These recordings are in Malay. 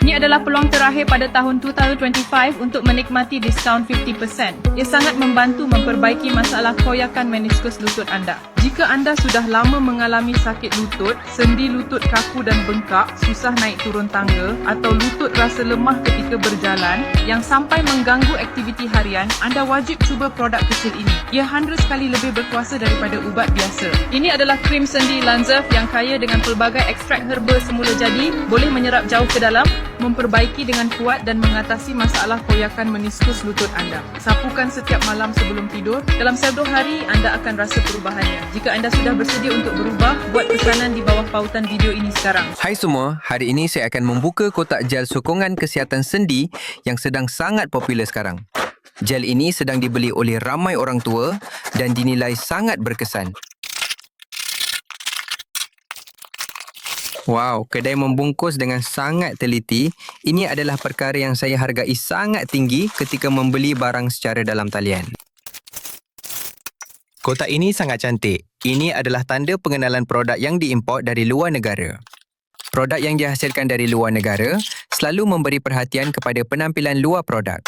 Ini adalah peluang terakhir pada tahun 2025 untuk menikmati diskaun 50%. Ia sangat membantu memperbaiki masalah koyakan meniskus lutut anda. Jika anda sudah lama mengalami sakit lutut, sendi lutut kaku dan bengkak, susah naik turun tangga atau lutut rasa lemah ketika berjalan yang sampai mengganggu aktiviti harian, anda wajib cuba produk kecil ini. Ia 100 kali lebih berkuasa daripada ubat biasa. Ini adalah krim sendi Lanzerv yang kaya dengan pelbagai ekstrak herba semula jadi, boleh menyerap jauh ke dalam, memperbaiki dengan kuat dan mengatasi masalah koyakan meniskus lutut anda. Sapukan setiap malam sebelum tidur. Dalam 1 hari, anda akan rasa perubahannya. Jika anda sudah bersedia untuk berubah, buat pesanan di bawah pautan video ini sekarang. Hai semua, hari ini saya akan membuka kotak gel sokongan kesihatan sendi yang sedang sangat popular sekarang. Gel ini sedang dibeli oleh ramai orang tua dan dinilai sangat berkesan. Wow, kedai membungkus dengan sangat teliti. Ini adalah perkara yang saya hargai sangat tinggi ketika membeli barang secara dalam talian. Kotak ini sangat cantik. Ini adalah tanda pengenalan produk yang diimport dari luar negara. Produk yang dihasilkan dari luar negara selalu memberi perhatian kepada penampilan luar produk.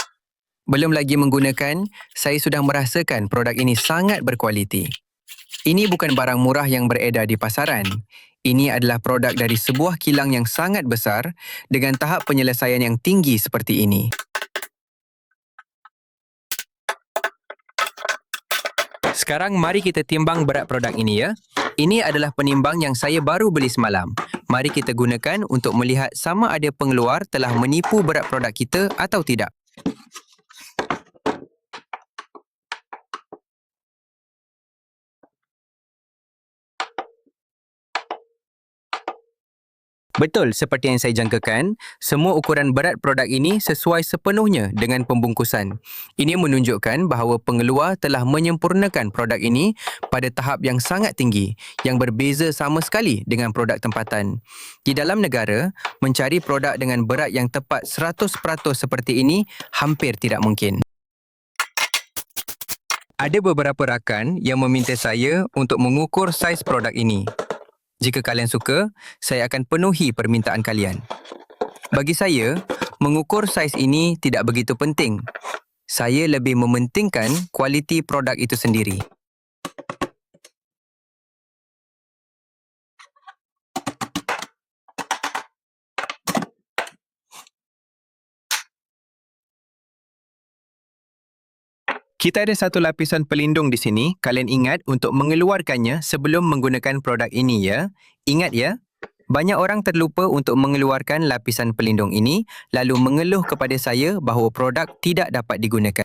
Belum lagi menggunakan, saya sudah merasakan produk ini sangat berkualiti. Ini bukan barang murah yang beredar di pasaran. Ini adalah produk dari sebuah kilang yang sangat besar dengan tahap penyelesaian yang tinggi seperti ini. Sekarang mari kita timbang berat produk ini ya. Ini adalah penimbang yang saya baru beli semalam. Mari kita gunakan untuk melihat sama ada pengeluar telah menipu berat produk kita atau tidak. Betul seperti yang saya jangkakan, semua ukuran berat produk ini sesuai sepenuhnya dengan pembungkusan. Ini menunjukkan bahawa pengeluar telah menyempurnakan produk ini pada tahap yang sangat tinggi, yang berbeza sama sekali dengan produk tempatan. Di dalam negara, mencari produk dengan berat yang tepat 100% seperti ini hampir tidak mungkin. Ada beberapa rakan yang meminta saya untuk mengukur saiz produk ini. Jika kalian suka, saya akan penuhi permintaan kalian. Bagi saya, mengukur saiz ini tidak begitu penting. Saya lebih mementingkan kualiti produk itu sendiri. Kita ada satu lapisan pelindung di sini. Kalian ingat untuk mengeluarkannya sebelum menggunakan produk ini ya. Ingat ya. Banyak orang terlupa untuk mengeluarkan lapisan pelindung ini lalu mengeluh kepada saya bahawa produk tidak dapat digunakan.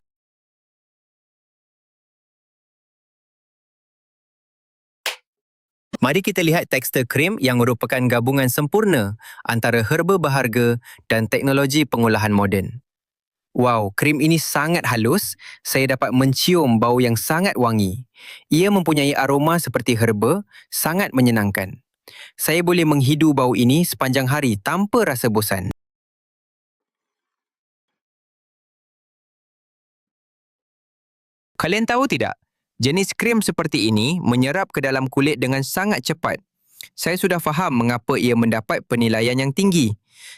Mari kita lihat tekstur krim yang merupakan gabungan sempurna antara herba berharga dan teknologi pengolahan moden. Wow, krim ini sangat halus. Saya dapat mencium bau yang sangat wangi. Ia mempunyai aroma seperti herba, sangat menyenangkan. Saya boleh menghidu bau ini sepanjang hari tanpa rasa bosan. Kalian tahu tidak? Jenis krim seperti ini menyerap ke dalam kulit dengan sangat cepat. Saya sudah faham mengapa ia mendapat penilaian yang tinggi.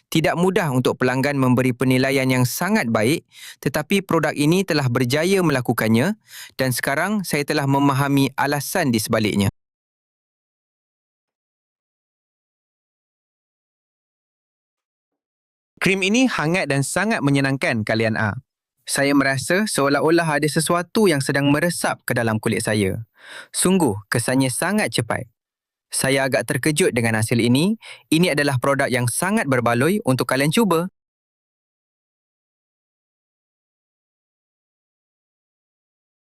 Tidak mudah untuk pelanggan memberi penilaian yang sangat baik, tetapi produk ini telah berjaya melakukannya dan sekarang saya telah memahami alasan di sebaliknya. Krim ini hangat dan sangat menyenangkan kalian A. Saya merasa seolah-olah ada sesuatu yang sedang meresap ke dalam kulit saya. Sungguh, kesannya sangat cepat. Saya agak terkejut dengan hasil ini. Ini adalah produk yang sangat berbaloi untuk kalian cuba.